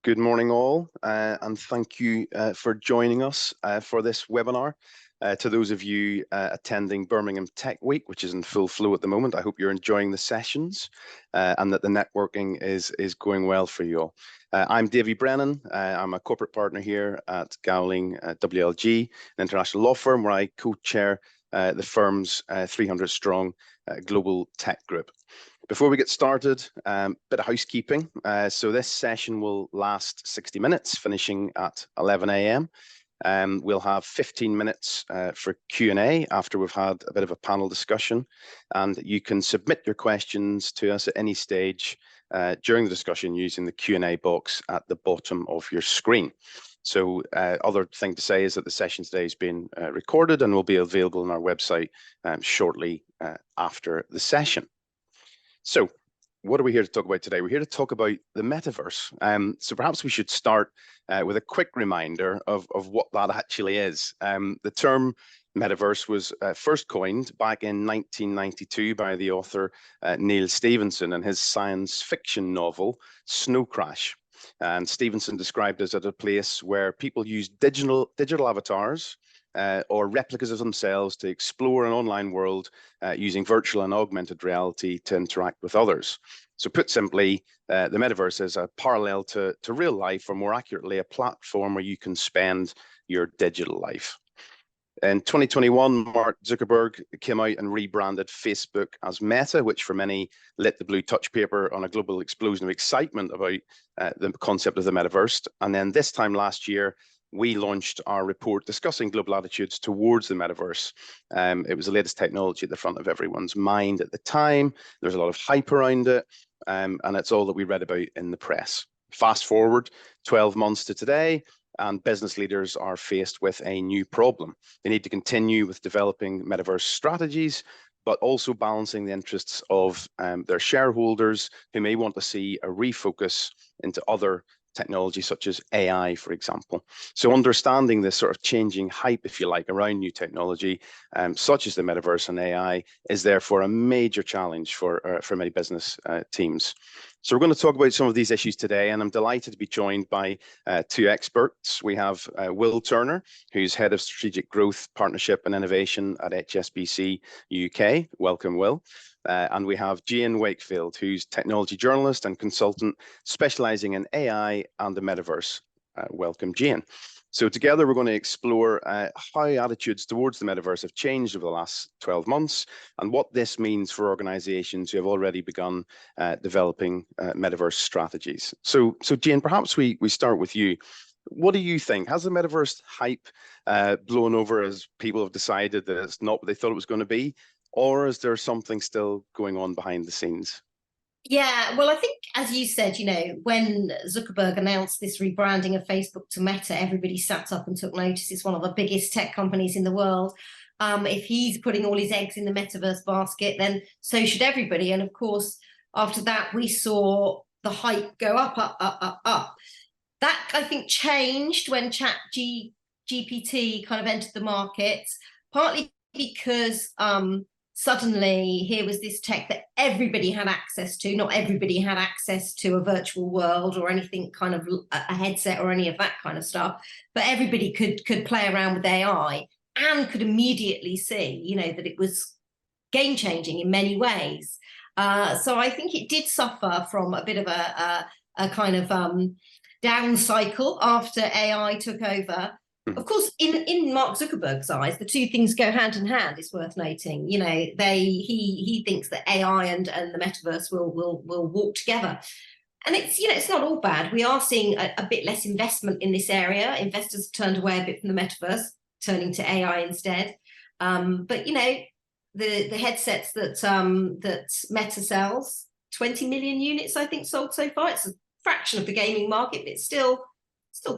Good morning all, and thank you for joining us for this webinar. To those of you attending Birmingham Tech Week, which is in full flow at the moment, I hope you're enjoying the sessions and that the networking is going well for you all. I'm Davy Brennan. I'm a corporate partner here at Gowling WLG, an international law firm where I co-chair the firm's 300 strong global tech group. Before we get started, bit of housekeeping. So this session will last 60 minutes, finishing at 11 a.m. We'll have 15 minutes for Q&A after we've had a bit of a panel discussion, and you can submit your questions to us at any stage during the discussion using the Q&A box at the bottom of your screen. So other thing to say is that the session today has been recorded and will be available on our website shortly after the session. So what are we here to talk about today? We're here to talk about the metaverse. So perhaps we should start with a quick reminder of what that actually is. The term metaverse was first coined back in 1992 by the author Neal Stephenson in his science fiction novel Snow Crash. And Stephenson described it as a place where people use digital avatars or replicas of themselves to explore an online world using virtual and augmented reality to interact with others. So put simply, the metaverse is a parallel to real life, or more accurately, a platform where you can spend your digital life. In 2021, Mark Zuckerberg came out and rebranded Facebook as Meta, which for many lit the blue touch paper on a global explosion of excitement about the concept of the metaverse. And then this time last year, we launched our report discussing global attitudes towards the metaverse. It was the latest technology at the front of everyone's mind at the time. There's a lot of hype around it, and it's all that we read about in the press. Fast forward 12 months to today, and business leaders are faced with a new problem. They need to continue with developing metaverse strategies, but also balancing the interests of their shareholders who may want to see a refocus into other technology such as AI, for example. So understanding this sort of changing hype, if you like, around new technology, such as the metaverse and AI, is therefore a major challenge for many business teams. So we're going to talk about some of these issues today, and I'm delighted to be joined by two experts. We have Will Turner, who's Head of Strategic Growth, Partnership and Innovation at HSBC UK. Welcome, Will. And we have Jane Wakefield, who's technology journalist and consultant specializing in AI and the metaverse. Welcome, Jane. So together we're going to explore how attitudes towards the metaverse have changed over the last 12 months and what this means for organizations who have already begun developing metaverse strategies. So Jane, perhaps we start with you. What do you think? Has the metaverse hype blown over as people have decided that it's not what they thought it was going to be? Or is there something still going on behind the scenes? Yeah, well, I think, as you said, when Zuckerberg announced this rebranding of Facebook to Meta, everybody sat up and took notice. It's one of the biggest tech companies in the world. If he's putting all his eggs in the metaverse basket, then so should everybody. And of course, after that, we saw the hype go up. That, I think, changed when ChatGPT kind of entered the market, partly because suddenly here was this tech that everybody had access to. Not everybody had access to a virtual world or anything kind of a headset or any of that kind of stuff, but everybody could play around with AI and could immediately see, that it was game changing in many ways. So I think it did suffer from a bit of a kind of down cycle after AI took over. Of course, in Mark Zuckerberg's eyes, the two things go hand in hand. It's worth noting. He thinks that AI and the metaverse will walk together, and it's not all bad. We are seeing a bit less investment in this area. Investors have turned away a bit from the metaverse, turning to AI instead. But the headsets that Meta sells, 20 million units, I think, sold so far. It's a fraction of the gaming market, but it's still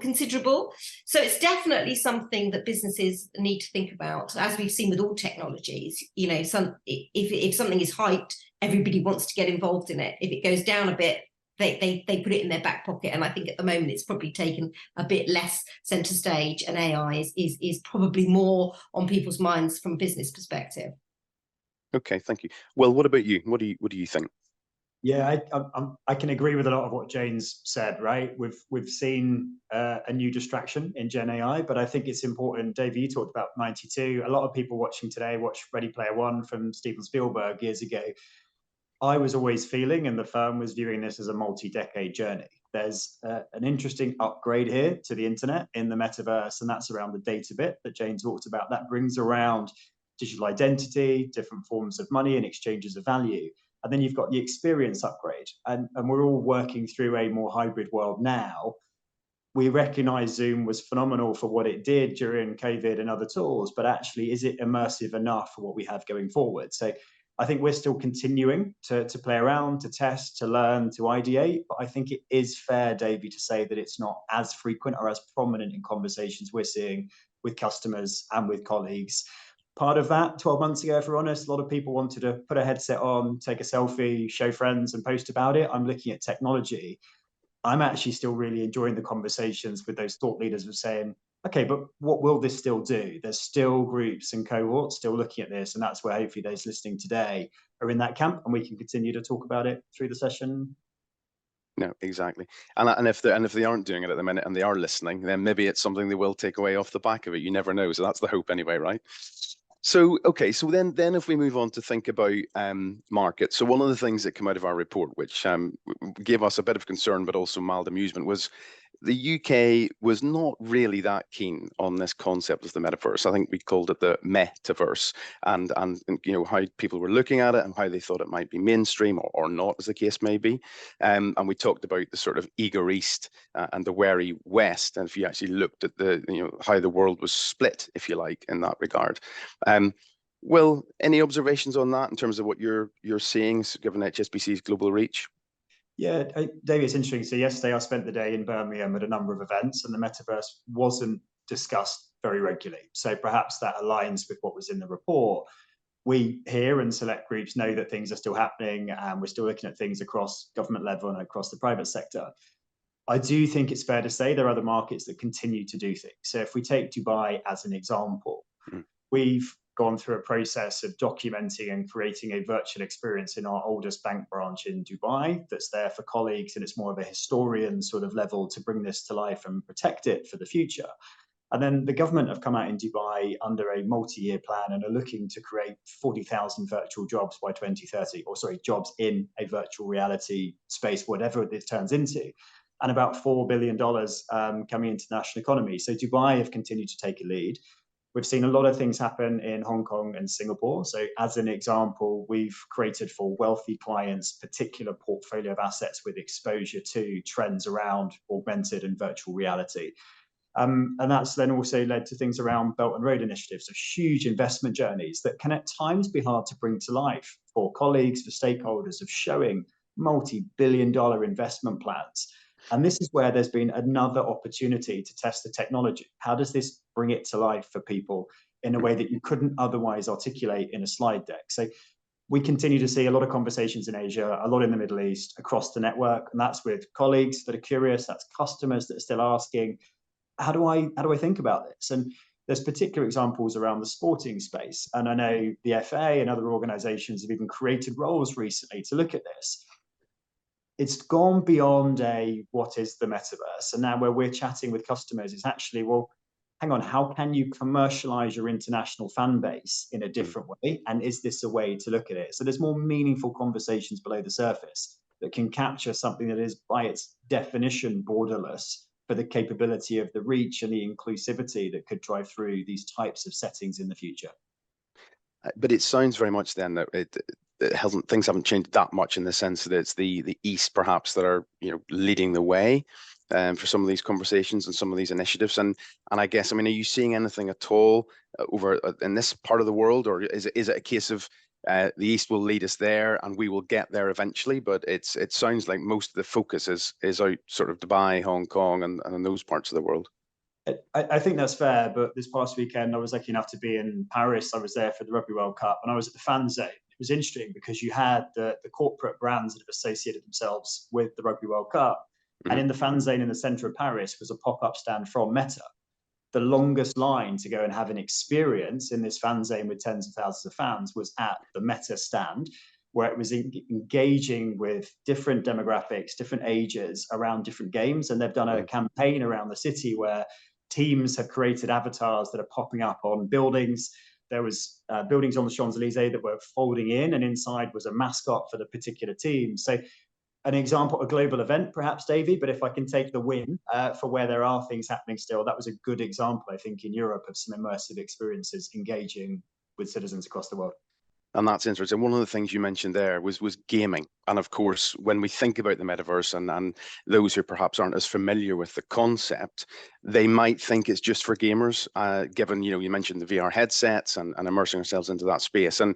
considerable. So it's definitely something that businesses need to think about, as we've seen with all technologies. If something is hyped, everybody wants to get involved in it. If it goes down a bit, they put it in their back pocket. And I think at the moment it's probably taken a bit less center stage, and AI is probably more on people's minds from a business perspective. Okay, thank you. Well, what about you? What do you think? Yeah, I can agree with a lot of what Jane's said. Right, we've seen a new distraction in Gen AI, but I think it's important. Dave, you talked about 92. A lot of people watching today watch Ready Player One from Steven Spielberg years ago. I was always feeling, and the firm was viewing this as a multi-decade journey. There's an interesting upgrade here to the internet in the metaverse, and that's around the data bit that Jane talked about. That brings around digital identity, different forms of money and exchanges of value. And then you've got the experience upgrade. And we're all working through a more hybrid world now. We recognize Zoom was phenomenal for what it did during COVID and other tools, but actually, is it immersive enough for what we have going forward? So I think we're still continuing to play around, to test, to learn, to ideate. But I think it is fair, Davey, to say that it's not as frequent or as prominent in conversations we're seeing with customers and with colleagues. Part of that, 12 months ago, if we're honest, a lot of people wanted to put a headset on, take a selfie, show friends, and post about it. I'm looking at technology. I'm actually still really enjoying the conversations with those thought leaders of saying, okay, but what will this still do? There's still groups and cohorts still looking at this, and that's where hopefully those listening today are in that camp, and we can continue to talk about it through the session. No, exactly. And if they aren't doing it at the minute and they are listening, then maybe it's something they will take away off the back of it. You never know. So that's the hope anyway, right? So, okay, so then if we move on to think about markets, so one of the things that came out of our report, which gave us a bit of concern, but also mild amusement, was the UK was not really that keen on this concept of the metaverse. I think we called it the metaverse, and you know how people were looking at it and how they thought it might be mainstream or not, as the case may be. And we talked about the sort of eager East and the wary West. And if you actually looked at the how the world was split, if you like, in that regard. Well, any observations on that in terms of what you're seeing, given HSBC's global reach? Yeah, David, it's interesting. So yesterday I spent the day in Birmingham at a number of events, and the metaverse wasn't discussed very regularly. So perhaps that aligns with what was in the report. We here and select groups know that things are still happening, and we're still looking at things across government level and across the private sector. I do think it's fair to say there are other markets that continue to do things. So if we take Dubai as an example, we've gone through a process of documenting and creating a virtual experience in our oldest bank branch in Dubai that's there for colleagues, and it's more of a historian sort of level to bring this to life and protect it for the future. And then the government have come out in Dubai under a multi-year plan and are looking to create 40,000 virtual jobs by 2030, or sorry, jobs in a virtual reality space, whatever this turns into, and about $4 billion coming into the national economy. So Dubai have continued to take a lead. We've seen a lot of things happen in Hong Kong and Singapore. So as an example, we've created for wealthy clients particular portfolio of assets with exposure to trends around augmented and virtual reality. And that's then also led to things around Belt and Road initiatives, so huge investment journeys that can at times be hard to bring to life for colleagues, for stakeholders, of showing multi-billion-dollar investment plans. And this is where there's been another opportunity to test the technology. How does this bring it to life for people in a way that you couldn't otherwise articulate in a slide deck? So we continue to see a lot of conversations in Asia, a lot in the Middle East, across the network, and that's with colleagues that are curious, that's customers that are still asking, how do I think about this? And there's particular examples around the sporting space. And I know the FA and other organizations have even created roles recently to look at this. It's gone beyond what is the metaverse. And now where we're chatting with customers, it's actually, well, hang on, how can you commercialize your international fan base in a different way? And is this a way to look at it? So there's more meaningful conversations below the surface that can capture something that is by its definition borderless, for the capability of the reach and the inclusivity that could drive through these types of settings in the future. But it sounds very much then that things haven't changed that much, in the sense that it's the East perhaps that are leading the way for some of these conversations and some of these initiatives. And I guess, I mean, are you seeing anything at all over in this part of the world, or is it a case of the East will lead us there and we will get there eventually? But it sounds like most of the focus is out sort of Dubai, Hong Kong, and those parts of the world. I think that's fair, but this past weekend I was lucky enough to be in Paris. I was there for the Rugby World Cup, and I was at the fan zone. It was interesting because you had the corporate brands that have associated themselves with the Rugby World Cup, and in the fan zone in the centre of Paris was a pop-up stand from Meta. The longest line to go and have an experience in this fan zone with tens of thousands of fans was at the Meta stand. where it was engaging with different demographics, different ages around different games. And they've done a campaign around the city where teams have created avatars that are popping up on buildings. There was buildings on the Champs-Elysees that were folding in, and inside was a mascot for the particular team. So an example, a global event, perhaps, Davey, but if I can take the win for where there are things happening still, that was a good example, I think, in Europe of some immersive experiences engaging with citizens across the world. And that's interesting. One of the things you mentioned there was gaming. And of course, when we think about the metaverse and those who perhaps aren't as familiar with the concept, they might think it's just for gamers, given, you mentioned the VR headsets and immersing ourselves into that space. And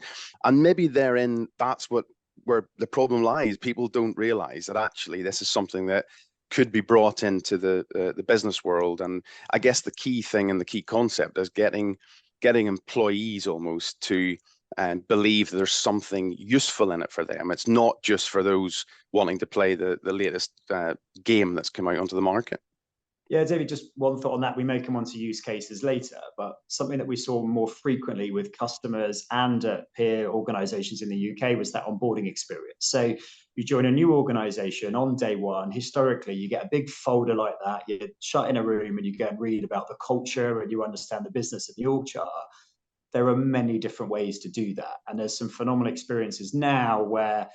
maybe therein, that's where the problem lies. People don't realize that actually this is something that could be brought into the business world. And I guess the key thing and the key concept is getting employees almost to believe there's something useful in it for them. It's not just for those wanting to play the latest game that's come out onto the market. Yeah, David, just one thought on that. We may come on to use cases later, but something that we saw more frequently with customers and peer organizations in the UK was that onboarding experience. So you join a new organization on day one. Historically, you get a big folder like that. You're shut in a room and you go and read about the culture and you understand the business of the org chart. There are many different ways to do that. And there's some phenomenal experiences now where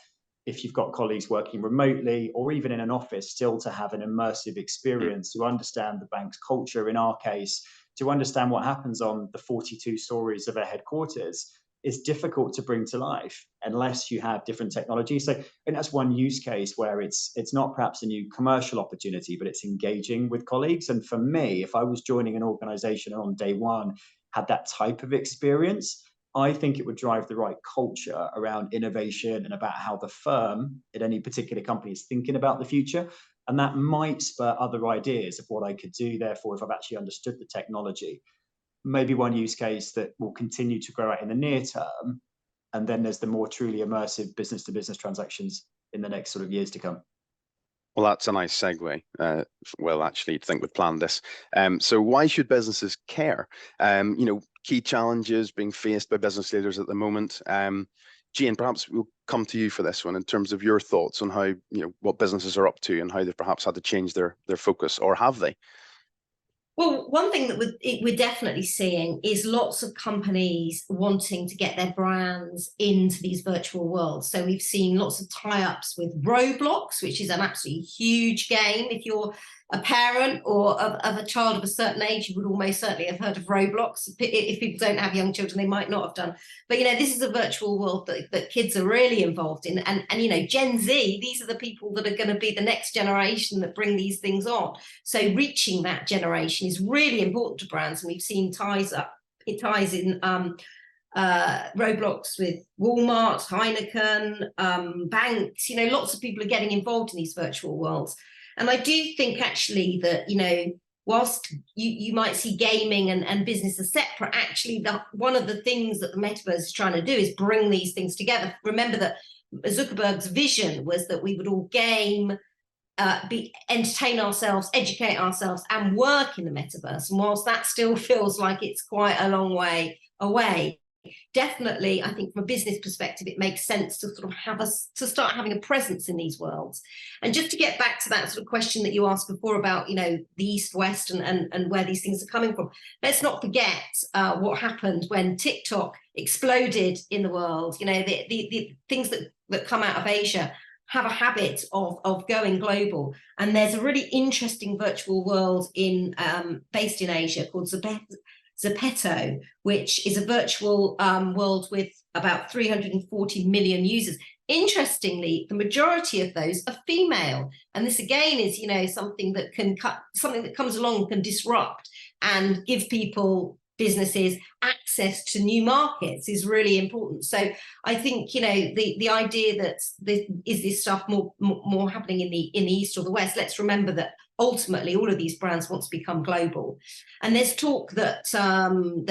if you've got colleagues working remotely or even in an office, still to have an immersive experience, to understand the bank's culture, in our case, to understand what happens on the 42 stories of a headquarters is difficult to bring to life unless you have different technology. So I think that's one use case where it's not perhaps a new commercial opportunity, but it's engaging with colleagues. And for me, if I was joining an organization on day one, had that type of experience, I think it would drive the right culture around innovation and about how the firm at any particular company is thinking about the future. And that might spur other ideas of what I could do, therefore, if I've actually understood the technology. Maybe one use case that will continue to grow out in the near term. And then there's the more truly immersive business to business transactions in the next sort of years to come. Well, that's a nice segue. Well, actually, you'd think we'd planned this. So why should businesses care? Key challenges being faced by business leaders at the moment. Jane, perhaps we'll come to you for this one in terms of your thoughts on how, what businesses are up to and how they've perhaps had to change their focus, or have they? Well, one thing that we're definitely seeing is lots of companies wanting to get their brands into these virtual worlds. So we've seen lots of tie-ups with Roblox, which is an absolutely huge game. If you're a parent or of a child of a certain age, you would almost certainly have heard of Roblox. If people don't have young children, they might not have done. But, this is a virtual world that kids are really involved in. And Gen Z, these are the people that are going to be the next generation that bring these things on. So reaching that generation is really important to brands. And we've seen ties in Roblox with Walmart, Heineken, banks. Lots of people are getting involved in these virtual worlds. And I do think actually that, whilst you might see gaming and business as separate, actually one of the things that the metaverse is trying to do is bring these things together. Remember that Zuckerberg's vision was that we would all game, entertain ourselves, educate ourselves, and work in the metaverse. And whilst that still feels like it's quite a long way away, definitely, I think from a business perspective, it makes sense to sort of start having a presence in these worlds. And just to get back to that sort of question that you asked before about, the East-West and where these things are coming from, let's not forget what happened when TikTok exploded in the world. The things that come out of Asia have a habit of going global. And there's a really interesting virtual world based in Asia called Zepeto, which is a virtual world with about 340 million users. Interestingly, the majority of those are female. And this again is, something that comes along and can disrupt and give businesses access to new markets is really important. So I think, the idea that this stuff more happening in the East or the West, let's remember that ultimately all of these brands want to become global. And there's talk that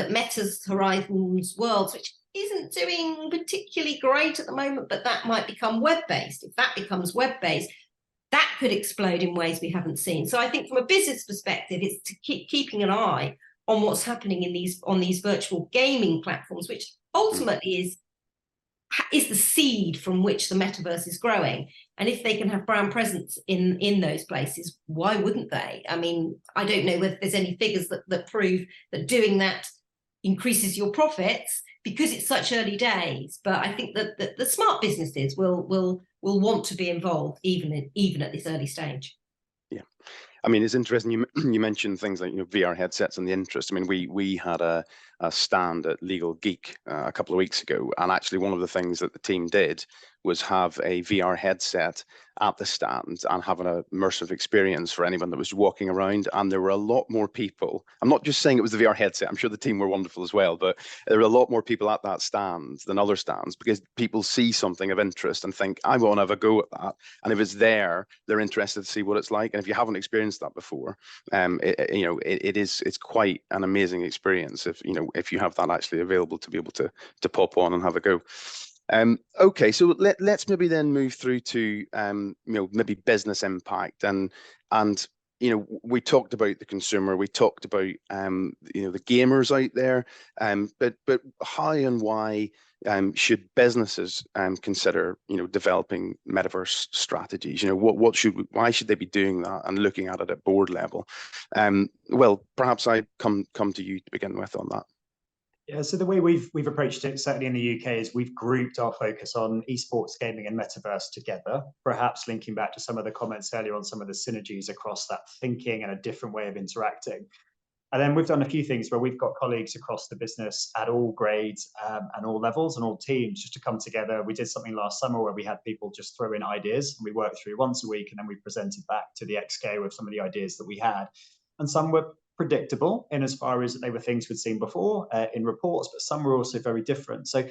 Meta's Horizons Worlds, which isn't doing particularly great at the moment, but that might become web-based. If that becomes web-based, that could explode in ways we haven't seen. So I think from a business perspective, it's to keeping an eye on what's happening on these virtual gaming platforms, which ultimately is is the seed from which the metaverse is growing. And if they can have brand presence in those places, why wouldn't they? I mean, I don't know whether there's any figures that prove that doing that increases your profits, because it's such early days. But I think that the smart businesses will want to be involved even at this early stage. Yeah. I mean, it's interesting. You mentioned things like, VR headsets and the interest. I mean, we had a stand at Legal Geek a couple of weeks ago, and actually one of the things that the team did was have a VR headset at the stand and have an immersive experience for anyone that was walking around. And there were a lot more people. I'm not just saying it was the VR headset. I'm sure the team were wonderful as well, but there were a lot more people at that stand than other stands, because people see something of interest and think, I want to have a go at that. And if it's there, they're interested to see what it's like. And if you haven't experienced that before, it's quite an amazing experience if you have that actually available to be able to pop on and have a go. Okay, so let's maybe then move through to maybe business impact, and we talked about the consumer, we talked about the gamers out there, but how and why should businesses consider developing metaverse strategies? Why should they be doing that and looking at it at board level? Well, perhaps I come to you to begin with on that. Yeah, so the way we've approached it, certainly in the UK, is we've grouped our focus on esports, gaming, and metaverse together, perhaps linking back to some of the comments earlier on some of the synergies across that thinking and a different way of interacting. And then we've done a few things where we've got colleagues across the business at all grades and all levels and all teams just to come together. We did something last summer where we had people just throw in ideas, and we worked through once a week, and then we presented back to the exco with some of the ideas that we had. And some were predictable in as far as they were things we'd seen before in reports, but some were also very different. So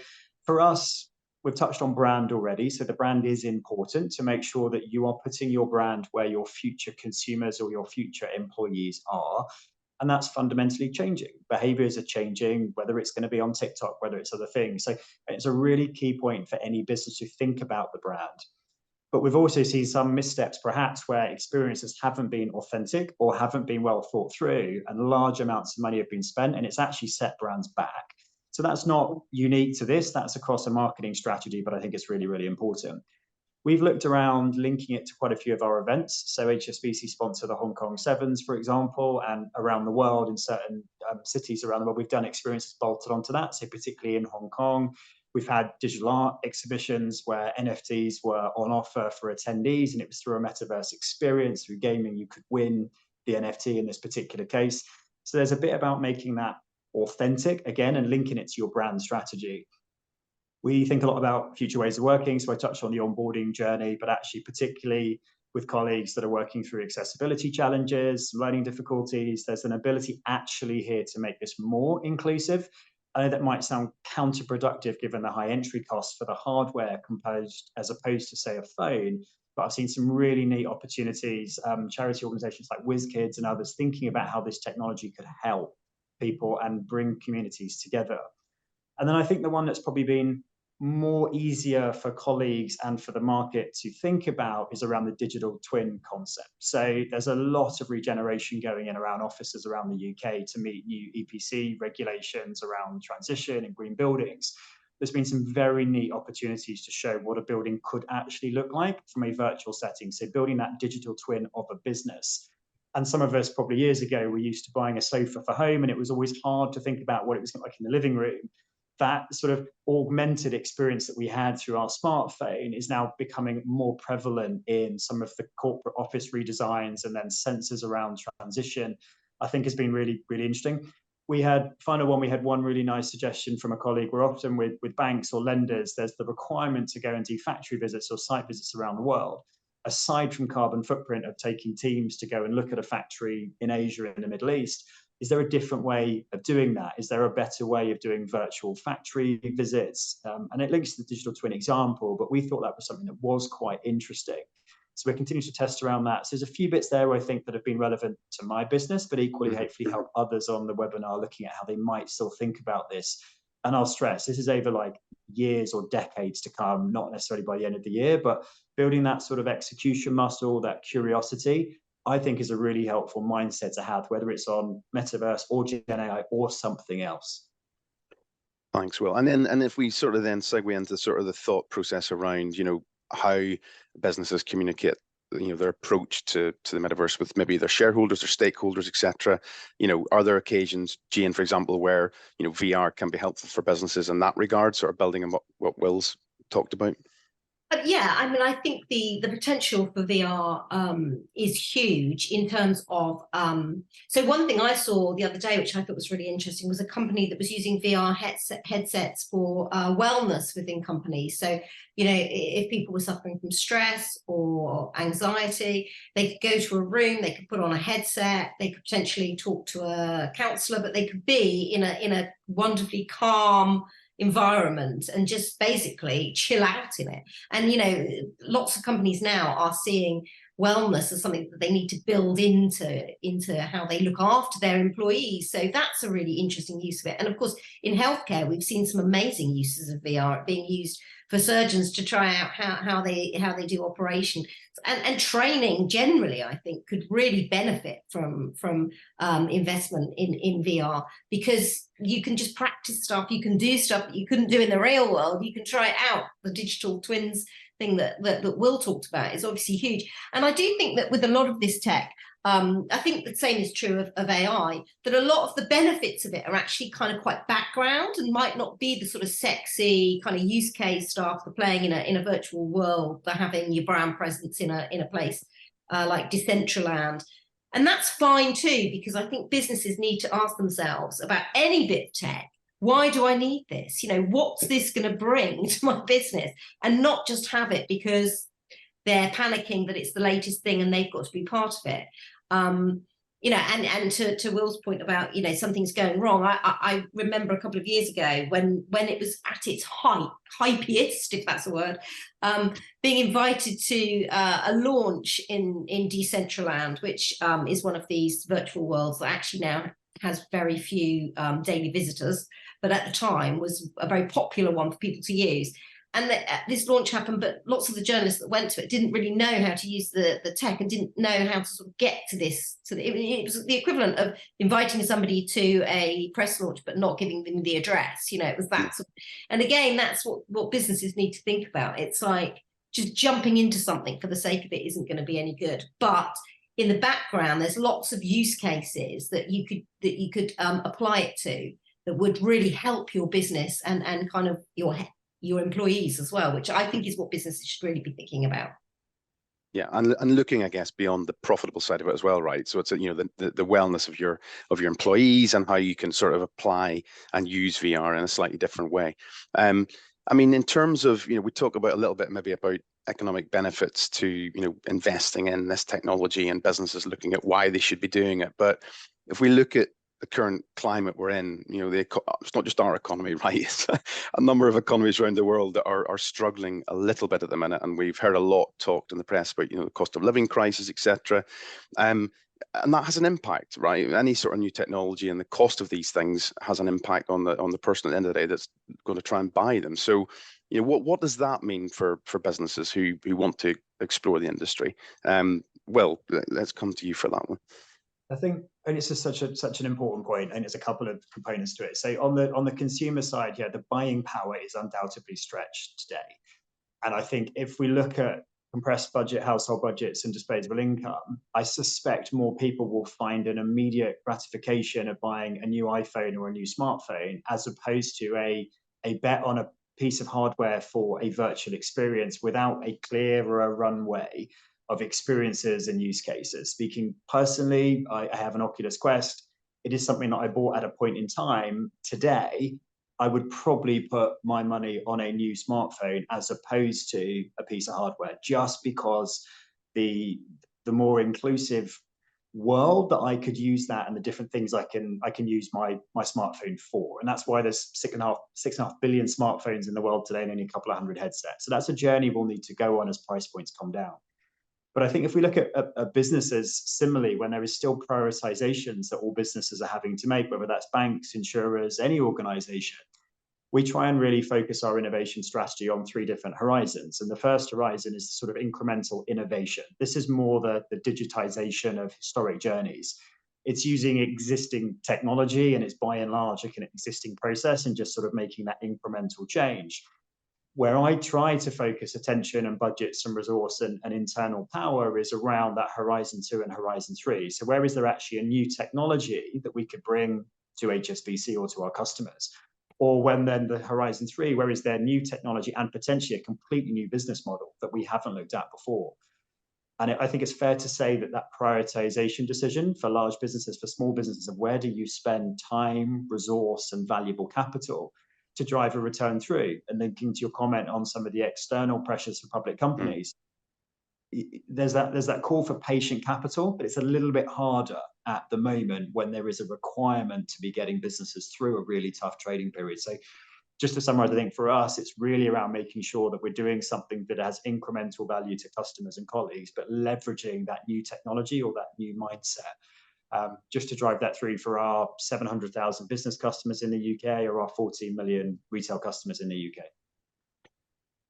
for us, we've touched on brand already. So the brand is important to make sure that you are putting your brand where your future consumers or your future employees are. And that's fundamentally changing. Behaviors are changing, whether it's going to be on TikTok, whether it's other things. So it's a really key point for any business to think about the brand. But we've also seen some missteps, perhaps, where experiences haven't been authentic or haven't been well thought through, and large amounts of money have been spent, and it's actually set brands back. So that's not unique to this. That's across a marketing strategy, but I think it's really, really important. We've looked around linking it to quite a few of our events. So HSBC sponsor the Hong Kong Sevens, for example, and around the world in certain cities around the world, we've done experiences bolted onto that. So particularly in Hong Kong, we've had digital art exhibitions where NFTs were on offer for attendees, and it was through a metaverse experience. Through gaming, you could win the NFT in this particular case. So there's a bit about making that authentic again and linking it to your brand strategy. We think a lot about future ways of working. So I touched on the onboarding journey, but actually particularly with colleagues that are working through accessibility challenges, learning difficulties, there's an ability actually here to make this more inclusive. I know that might sound counterproductive given the high entry costs for the hardware composed as opposed to, say, a phone, but I've seen some really neat opportunities, charity organizations like WizKids and others thinking about how this technology could help people and bring communities together. And then I think the one that's probably been more easier for colleagues and for the market to think about is around the digital twin concept. So there's a lot of regeneration going in around offices around the UK to meet new EPC regulations around transition and green buildings. There's been some very neat opportunities to show what a building could actually look like from a virtual setting. So building that digital twin of a business. And some of us probably years ago were used to buying a sofa for home, and it was always hard to think about what it was going to look like in the living room. That sort of augmented experience that we had through our smartphone is now becoming more prevalent in some of the corporate office redesigns, and then sensors around transition, I think has been really, really interesting. We had one really nice suggestion from a colleague. We're often with banks or lenders, there's the requirement to go and do factory visits or site visits around the world. Aside from carbon footprint of taking teams to go and look at a factory in Asia and the Middle East, is there a different way of doing that? Is there a better way of doing virtual factory visits? And it links to the digital twin example, but we thought that was something that was quite interesting. So we're continuing to test around that. So there's a few bits there I think that have been relevant to my business, but equally hopefully help others on the webinar looking at how they might still think about this. And I'll stress, this is over like years or decades to come, not necessarily by the end of the year, but building that sort of execution muscle, that curiosity, I think is a really helpful mindset to have, whether it's on metaverse or Gen AI or something else. Thanks, Will. And if we sort of then segue into sort of the thought process around, how businesses communicate, their approach to the metaverse with maybe their shareholders or stakeholders, etc. Are there occasions, Jane, for example, where, VR can be helpful for businesses in that regard, sort of building on what Will's talked about? Yeah, I mean, I think the potential for VR is huge in terms of. So one thing I saw the other day, which I thought was really interesting, was a company that was using VR headsets for wellness within companies. So, if people were suffering from stress or anxiety, they could go to a room, they could put on a headset, they could potentially talk to a counsellor, but they could be in a wonderfully calm environment and just basically chill out in it. And lots of companies now are seeing wellness as something that they need to build into how they look after their employees. So that's a really interesting use of it. And of course, in healthcare, we've seen some amazing uses of VR being used for surgeons to try out how they do operation, and training generally, I think, could really benefit from investment in VR, because you can just practice stuff, you can do stuff that you couldn't do in the real world, you can try it out. The digital twins thing that Will talked about is obviously huge. And I do think that with a lot of this tech, I think the same is true of AI, that a lot of the benefits of it are actually kind of quite background and might not be the sort of sexy kind of use case stuff for playing in a virtual world, for having your brand presence in a place like Decentraland. And that's fine too, because I think businesses need to ask themselves about any bit of tech, why do I need this? What's this going to bring to my business? And not just have it because they're panicking that it's the latest thing and they've got to be part of it. And to Will's point about, something's going wrong. I remember a couple of years ago when it was at its hypiest, if that's a word, being invited to a launch in Decentraland, which is one of these virtual worlds that actually now has very few daily visitors, but at the time was a very popular one for people to use. And this launch happened, but lots of the journalists that went to it didn't really know how to use the tech and didn't know how to sort of get to this. It was the equivalent of inviting somebody to a press launch, but not giving them the address. It was that sort of, and again, that's what businesses need to think about. It's like just jumping into something for the sake of it isn't going to be any good. But in the background, there's lots of use cases that you could apply it to that would really help your business and kind of your employees as well, which I think is what businesses should really be thinking about. Yeah, and looking, I guess, beyond the profitable side of it as well, right? So it's the wellness of your employees and how you can sort of apply and use VR in a slightly different way. I mean, in terms of, we talk about a little bit maybe about economic benefits to, investing in this technology and businesses looking at why they should be doing it. But if we look at the current climate we're in, it's not just our economy, right? It's a number of economies around the world that are struggling a little bit at the minute, and we've heard a lot talked in the press about the cost of living crisis, etc. And that has an impact, right? Any sort of new technology and the cost of these things has an impact on the person at the end of the day that's going to try and buy them. So, what does that mean for businesses who want to explore the industry? Well, let's come to you for that one. I think, and it's just such an important point, and there's a couple of components to it. So on the consumer side, the buying power is undoubtedly stretched today. And I think if we look at compressed household budgets and disposable income, I suspect more people will find an immediate gratification of buying a new iPhone or a new smartphone, as opposed to a bet on a piece of hardware for a virtual experience without a clearer runway of experiences and use cases. Speaking personally, I have an Oculus Quest. It is something that I bought at a point in time. Today, I would probably put my money on a new smartphone as opposed to a piece of hardware, just because the more inclusive world that I could use that and the different things I can use my smartphone for. And that's why there's 6.5 billion smartphones in the world today and only a couple of hundred headsets. So that's a journey we'll need to go on as price points come down. But I think if we look at businesses similarly, when there is still prioritizations that all businesses are having to make, whether that's banks, insurers, any organization, we try and really focus our innovation strategy on 3 different horizons. And the first horizon is sort of incremental innovation. This is more the digitization of historic journeys. It's using existing technology, and it's by and large like an existing process and just sort of making that incremental change. Where I try to focus attention and budgets and resource and internal power is around that Horizon 2 and Horizon 3. So where is there actually a new technology that we could bring to HSBC or to our customers? Or when then the Horizon 3, where is there new technology and potentially a completely new business model that we haven't looked at before? And I think it's fair to say that that prioritization decision for large businesses, for small businesses, of where do you spend time, resource, and valuable capital to drive a return through? And linking to your comment on some of the external pressures for public companies, there's that call for patient capital, but it's a little bit harder at the moment when there is a requirement to be getting businesses through a really tough trading period. So just to summarize, I think for us, it's really around making sure that we're doing something that has incremental value to customers and colleagues, but leveraging that new technology or that new mindset, just to drive that through for our 700,000 business customers in the UK or our 14 million retail customers in the UK.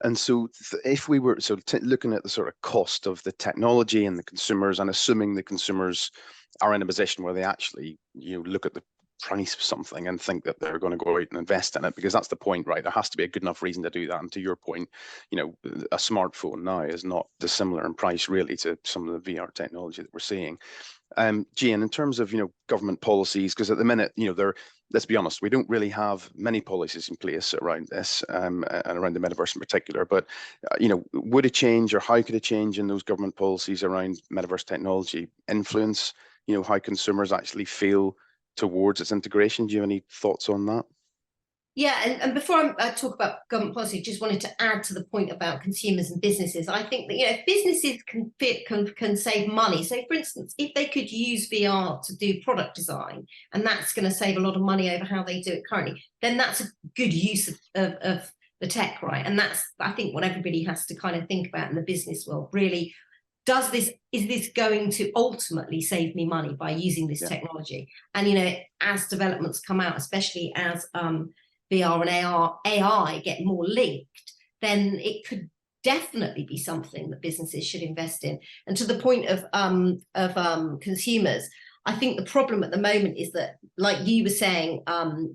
And so if we were looking at the sort of cost of the technology and the consumers, and assuming the consumers are in a position where they actually, look at the price of something and think that they're going to go out and invest in it, because that's the point, right? There has to be a good enough reason to do that. And to your point, a smartphone now is not dissimilar in price really to some of the VR technology that we're seeing. Gian, in terms of government policies, because at the minute let's be honest, we don't really have many policies in place around this and around the metaverse in particular. But would a change, or how could a change in those government policies around metaverse technology influence how consumers actually feel towards its integration? Do you have any thoughts on that? Yeah, and before I talk about government policy, just wanted to add to the point about consumers and businesses. I think that if businesses can save money. So, for instance, if they could use VR to do product design, and that's going to save a lot of money over how they do it currently, then that's a good use of the tech, right? And that's, I think, what everybody has to kind of think about in the business world. Really, is this going to ultimately save me money by using this technology? And as developments come out, especially as VR and AI get more linked, then it could definitely be something that businesses should invest in. And to the point of consumers, I think the problem at the moment is that, like you were saying,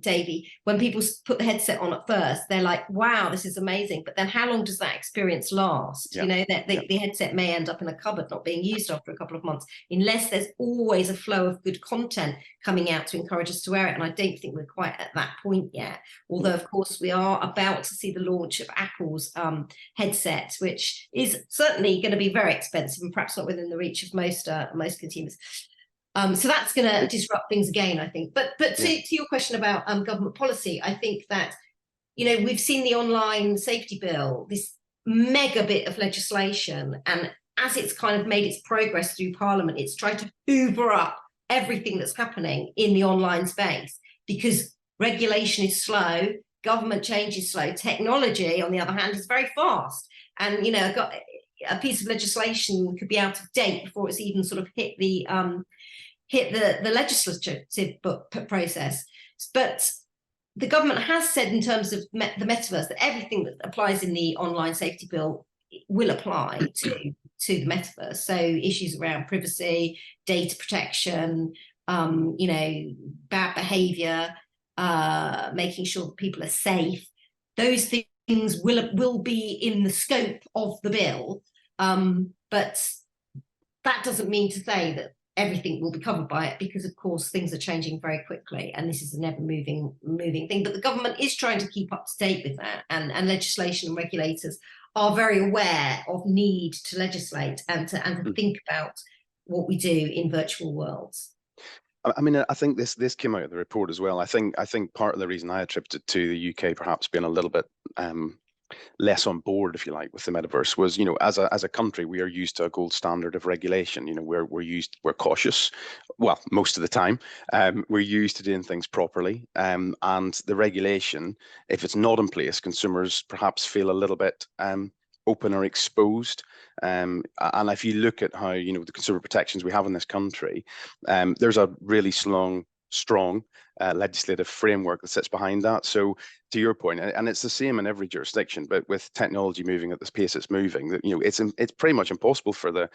Davey, when people put the headset on at first, they're like, wow, this is amazing. But then how long does that experience last? Yeah. The headset may end up in a cupboard not being used after a couple of months, unless there's always a flow of good content coming out to encourage us to wear it. And I don't think we're quite at that point yet. Although, of course, we are about to see the launch of Apple's headset, which is certainly going to be very expensive and perhaps not within the reach of most consumers. So that's going to disrupt things again, I think. But to your question about government policy, I think that, we've seen the online safety bill, this mega bit of legislation, and as it's kind of made its progress through Parliament, it's tried to hoover up everything that's happening in the online space, because regulation is slow, government change is slow, technology, on the other hand, is very fast. And, a piece of legislation could be out of date before it's even sort of hit the legislative process. But the government has said, in terms of the metaverse, that everything that applies in the online safety bill will apply to the metaverse. So issues around privacy, data protection, bad behavior, making sure that people are safe, those things will be in the scope of the bill. But that doesn't mean to say that everything will be covered by it, because of course things are changing very quickly, and this is a never moving thing. But the government is trying to keep up to date with that, and legislation and regulators are very aware of need to legislate and to think about what we do in virtual worlds. I mean, I think this came out of the report as well. I think part of the reason I attributed to the UK perhaps being a little bit less on board, if you like, with the metaverse was, as a country, we are used to a gold standard of regulation. We're cautious, well, most of the time. We're used to doing things properly, and the regulation, if it's not in place, consumers perhaps feel a little bit open or exposed. And if you look at how the consumer protections we have in this country, there's a really strong strong legislative framework that sits behind that. So to your point, and it's the same in every jurisdiction, but with technology moving at this pace it's moving, that it's pretty much impossible for the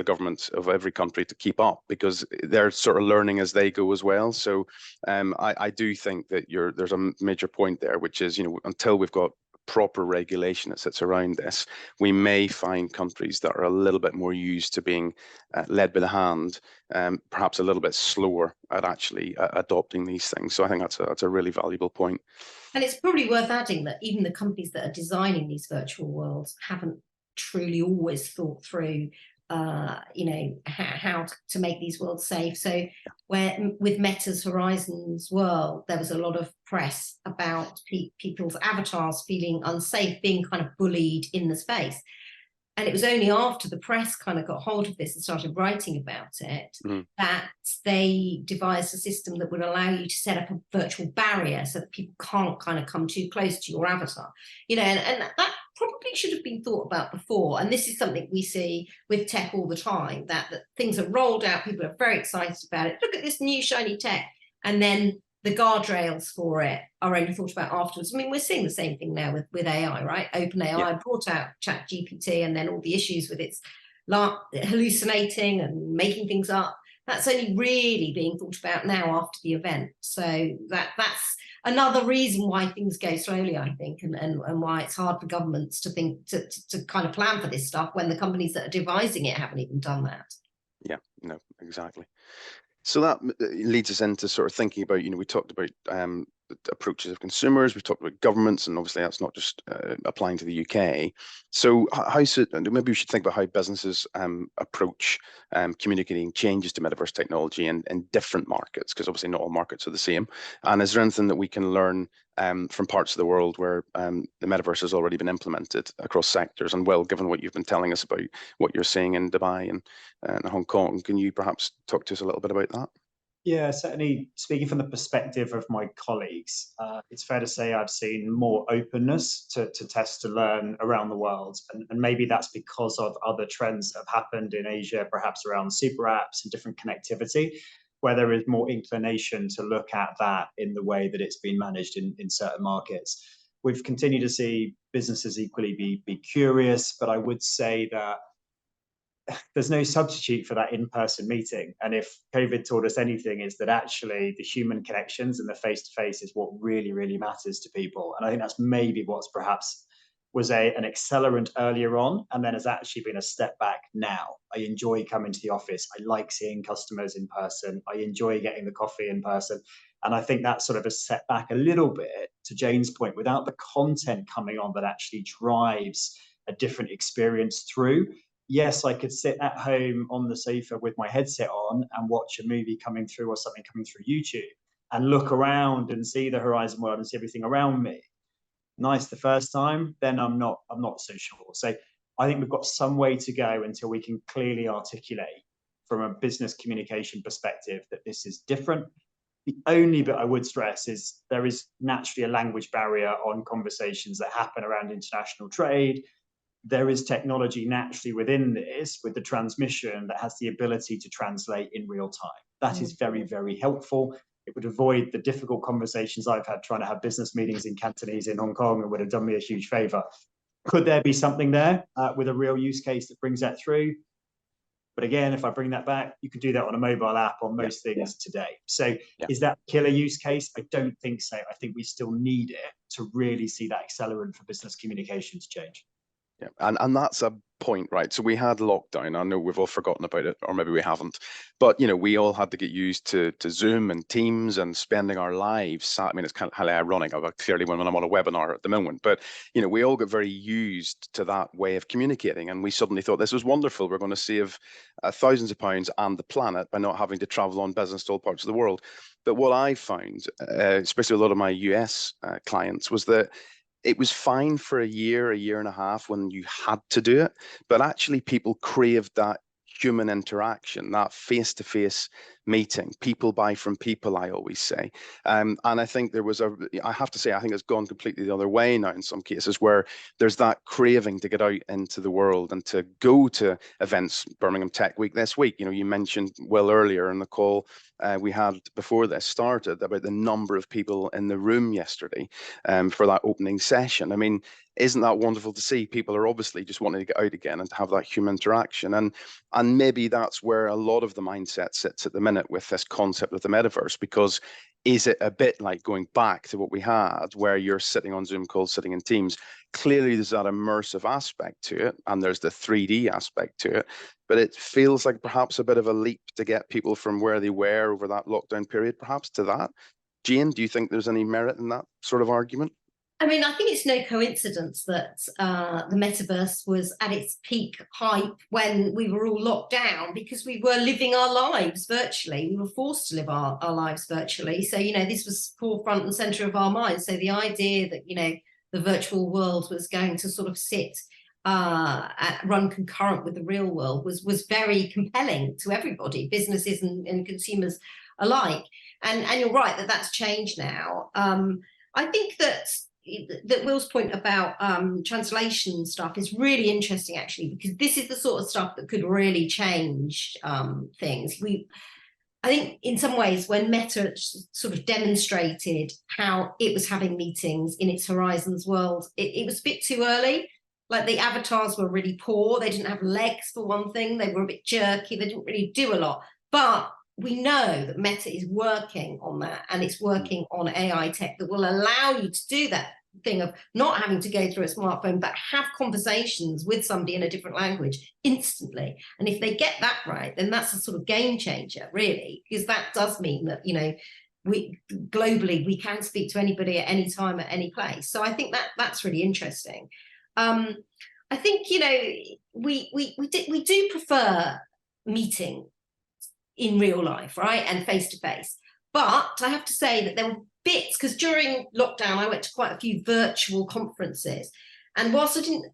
governments of every country to keep up, because they're sort of learning as they go as well. So I do think that there's a major point there, which is, until we've got proper regulation that sits around this, we may find countries that are a little bit more used to being led by the hand, perhaps a little bit slower at actually adopting these things. So I think that's a really valuable point. And it's probably worth adding that even the companies that are designing these virtual worlds haven't truly always thought through how to make these worlds safe. So with Meta's Horizons World, there was a lot of press about people's avatars feeling unsafe, being kind of bullied in the space. And it was only after the press kind of got hold of this and started writing about it that they devised a system that would allow you to set up a virtual barrier so that people can't kind of come too close to your avatar. And that probably should have been thought about before. And this is something we see with tech all the time, that things are rolled out, people are very excited about it. Look at this new shiny tech. And then the guardrails for it are only thought about afterwards. I mean, we're seeing the same thing now with AI, right? OpenAI brought out ChatGPT, and then all the issues with its hallucinating and making things up. That's only really being thought about now after the event. So that's another reason why things go slowly, I think, and why it's hard for governments to think to kind of plan for this stuff when the companies that are devising it haven't even done that. Yeah, no, exactly. So that leads us into sort of thinking about, we talked about approaches of consumers, we talked about governments, and obviously that's not just applying to the UK. So maybe we should think about how businesses approach communicating changes to metaverse technology in different markets, because obviously not all markets are the same. And is there anything that we can learn from parts of the world where the metaverse has already been implemented across sectors? And well, given what you've been telling us about what you're seeing in Dubai and Hong Kong, can you perhaps talk to us a little bit about that? Yeah, certainly speaking from the perspective of my colleagues, it's fair to say I've seen more openness to test to learn around the world. And maybe that's because of other trends that have happened in Asia, perhaps around super apps and different connectivity, where there is more inclination to look at that in the way that it's been managed in certain markets. We've continued to see businesses equally be curious, but I would say that there's no substitute for that in-person meeting. And if COVID taught us anything, is that actually the human connections and the face-to-face is what really, really matters to people. And I think that's maybe what's perhaps was an accelerant earlier on, and then has actually been a step back now. I enjoy coming to the office. I like seeing customers in person. I enjoy getting the coffee in person. And I think that sort of has set back a little bit, to Jane's point, without the content coming on that actually drives a different experience through. Yes, I could sit at home on the sofa with my headset on and watch a movie coming through or something coming through YouTube and look around and see the Horizon world and see everything around me. Nice the first time, then I'm not so sure. So I think we've got some way to go until we can clearly articulate from a business communication perspective that this is different. The only bit I would stress is there is naturally a language barrier on conversations that happen around international trade. There is technology naturally within this, with the transmission, that has the ability to translate in real time. That is very, very helpful. It would avoid the difficult conversations I've had trying to have business meetings in Cantonese in Hong Kong, and would have done me a huge favor. Could there be something there with a real use case that brings that through? But again, if I bring that back, you could do that on a mobile app on most things today. So is that a killer use case? I don't think so. I think we still need it to really see that accelerant for business communications change. Yeah, and that's a point, right? So we had lockdown. I know we've all forgotten about it, or maybe we haven't. But we all had to get used to Zoom and Teams and spending our lives. I mean, it's kind of highly ironic. Clearly, when I'm on a webinar at the moment, but we all got very used to that way of communicating, and we suddenly thought this was wonderful. We're going to save thousands of pounds and the planet by not having to travel on business to all parts of the world. But what I found, especially a lot of my US clients, was that it was fine for a year and a half when you had to do it, but actually people craved that human interaction, that face-to-face meeting. People buy from people, I always say. And I think I have to say, I think it's gone completely the other way now in some cases, where there's that craving to get out into the world and to go to events. Birmingham Tech Week this week, you mentioned Will earlier in the call we had before this started about the number of people in the room yesterday for that opening session. I mean, isn't that wonderful to see? People are obviously just wanting to get out again and to have that human interaction. And maybe that's where a lot of the mindset sits at the minute with this concept of the metaverse, because is it a bit like going back to what we had where you're sitting on Zoom calls, sitting in Teams? Clearly there's that immersive aspect to it, and there's the 3D aspect to it, but it feels like perhaps a bit of a leap to get people from where they were over that lockdown period perhaps to that. Jane, do you think there's any merit in that sort of argument? I mean, I think it's no coincidence that the metaverse was at its peak hype when we were all locked down, because we were living our lives virtually. We were forced to live our lives virtually. So, this was forefront and center of our minds. So the idea that, the virtual world was going to sort of run concurrent with the real world was very compelling to everybody, businesses and consumers alike. And you're right that that's changed now. I think that Will's point about translation stuff is really interesting, actually, because this is the sort of stuff that could really change things. I think in some ways, when Meta sort of demonstrated how it was having meetings in its Horizons world, it was a bit too early. Like, the avatars were really poor. They didn't have legs, for one thing. They were a bit jerky. They didn't really do a lot. But we know that Meta is working on that, and it's working on AI tech that will allow you to do that thing of not having to go through a smartphone, but have conversations with somebody in a different language instantly. And if they get that right, then that's a sort of game changer, really, because that does mean that, we globally, we can speak to anybody at any time, at any place. So I think that's really interesting. I think, we do prefer meeting in real life, right, and face to face. But I have to say that there were bits, because during lockdown I went to quite a few virtual conferences, and whilst I didn't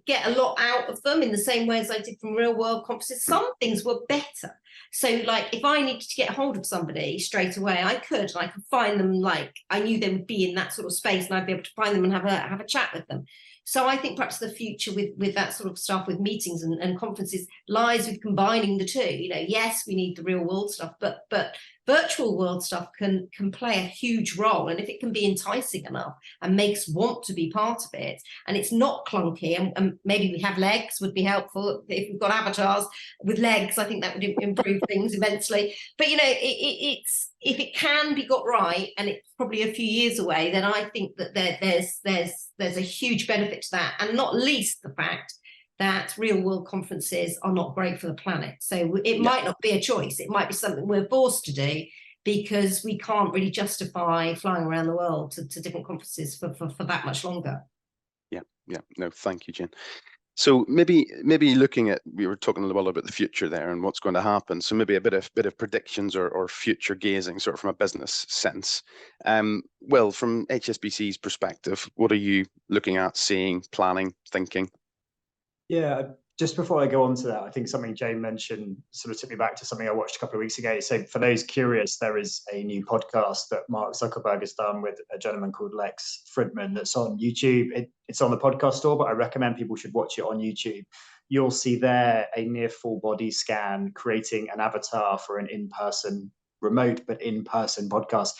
get a lot out of them in the same way as I did from real world conferences, some things were better. So, like, if I needed to get hold of somebody straight away, I could find them. Like, I knew they would be in that sort of space, and I'd be able to find them and have a chat with them. So I think perhaps the future with that sort of stuff, with meetings and conferences, lies with combining the two. Yes, we need the real world stuff, but virtual world stuff can play a huge role. And if it can be enticing enough and makes want to be part of it, and it's not clunky, and maybe we have legs would be helpful. If we've got avatars with legs, I think that would improve things immensely. But it's, if it can be got right, and it's probably a few years away, then I think that there's a huge benefit to that, and not least the fact that real world conferences are not great for the planet. So it might not be a choice. It might be something we're forced to do, because we can't really justify flying around the world to different conferences for that much longer. Yeah. No, thank you, Jen. So maybe looking at, we were talking a little about the future there and what's going to happen. So maybe a bit of predictions or future gazing, sort of from a business sense. Well, from HSBC's perspective, what are you looking at, seeing, planning, thinking? Yeah, just before I go on to that, I think something Jane mentioned sort of took me back to something I watched a couple of weeks ago. So for those curious, there is a new podcast that Mark Zuckerberg has done with a gentleman called Lex Fridman that's on YouTube. It's on the podcast store, but I recommend people should watch it on YouTube. You'll see there a near full body scan creating an avatar for an in-person, remote but in-person podcast.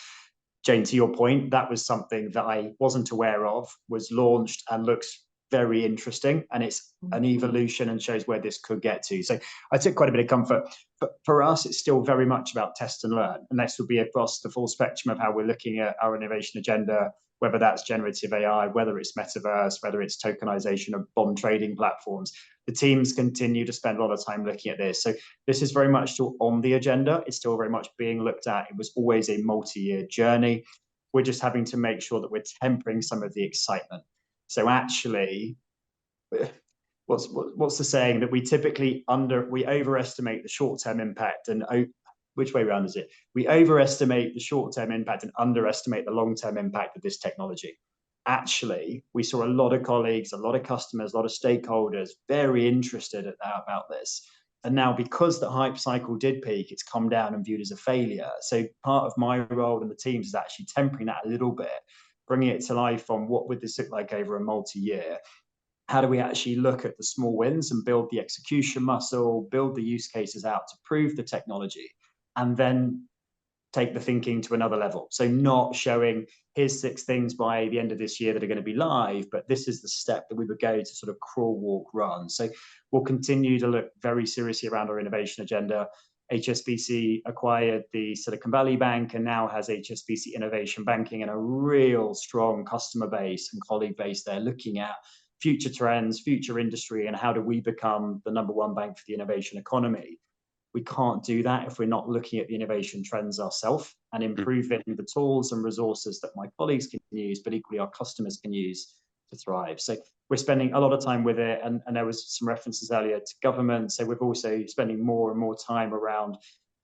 Jane, to your point, that was something that I wasn't aware of, was launched and looks very interesting, and it's an evolution and shows where this could get to. So I took quite a bit of comfort. But for us, it's still very much about test and learn, and this will be across the full spectrum of how we're looking at our innovation agenda, whether that's generative AI, whether it's metaverse, whether it's tokenization of bond trading platforms. The teams continue to spend a lot of time looking at this. So this is very much still on the agenda. It's still very much being looked at. It was always a multi-year journey. We're just having to make sure that we're tempering some of the excitement. So actually, what's the saying that we typically overestimate the short-term impact, and which way around is it? We overestimate the short-term impact and underestimate the long-term impact of this technology. Actually, we saw a lot of colleagues, a lot of customers, a lot of stakeholders very interested about this. And now, because the hype cycle did peak, it's come down and viewed as a failure. So part of my role in the teams is actually tempering that a little bit, bringing it to life on what would this look like over a multi-year. How do we actually look at the small wins and build the execution muscle, build the use cases out to prove the technology, and then take the thinking to another level. So not showing, here's 6 things by the end of this year that are going to be live, but this is the step that we would go to sort of crawl, walk, run. So we'll continue to look very seriously around our innovation agenda. HSBC acquired the Silicon Valley Bank and now has HSBC Innovation Banking and a real strong customer base and colleague base there, looking at future trends, future industry, and how do we become the #1 bank for the innovation economy. We can't do that if we're not looking at the innovation trends ourselves and improving the tools and resources that my colleagues can use, but equally our customers can use to thrive. So we're spending a lot of time with it, and there was some references earlier to government. So we're also spending more and more time around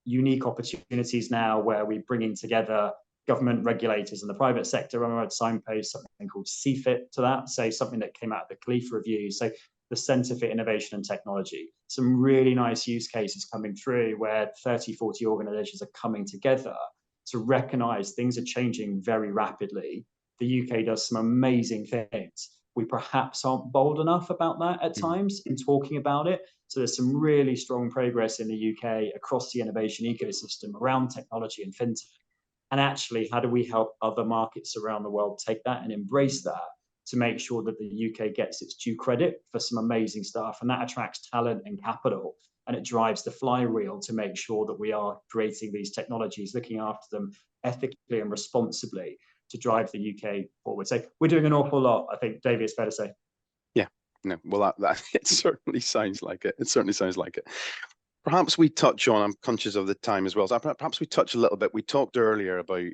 unique opportunities now where we're bringing together government regulators and the private sector. I would signpost something called CFIT to that, so something that came out of the Khalifa Review. So the Centre for Innovation and Technology, some really nice use cases coming through where 30, 40 organizations are coming together to recognize things are changing very rapidly. The UK does some amazing things. We perhaps aren't bold enough about that at times in talking about it. So there's some really strong progress in the UK across the innovation ecosystem around technology and fintech. And actually, how do we help other markets around the world take that and embrace that to make sure that the UK gets its due credit for some amazing stuff? And that attracts talent and capital, and it drives the flywheel to make sure that we are creating these technologies, looking after them ethically and responsibly to drive the UK forward. So we're doing an awful lot, I think, David, it's fair to say. Yeah, no, well, that it certainly sounds like it. It certainly sounds like it. Perhaps we touch on, I'm conscious of the time as well, so perhaps we touch a little bit. We talked earlier about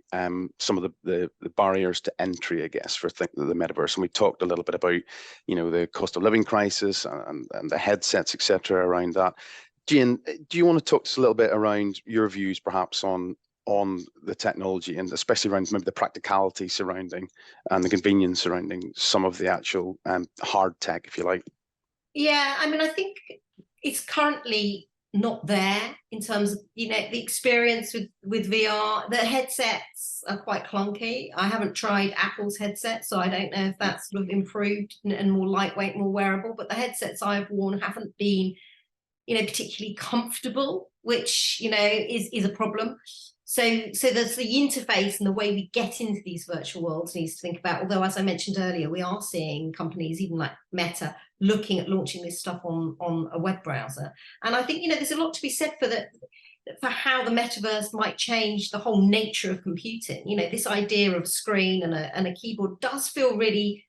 some of the barriers to entry, I guess, for the metaverse. And we talked a little bit about, the cost of living crisis and the headsets, etc., around that. Jane, do you want to talk to us a little bit around your views, perhaps, on the technology and especially around maybe the practicality surrounding and the convenience surrounding some of the actual hard tech, if you like? Yeah, I mean, I think it's currently not there in terms of the experience with VR. The headsets are quite clunky. I haven't tried Apple's headset, so I don't know if that's sort of improved and more lightweight, more wearable, but the headsets I've worn haven't been particularly comfortable, which is a problem. So there's the interface and the way we get into these virtual worlds needs to think about, although as I mentioned earlier, we are seeing companies even like Meta looking at launching this stuff on a web browser. And I think there's a lot to be said for how the metaverse might change the whole nature of computing. This idea of a screen and a keyboard does feel really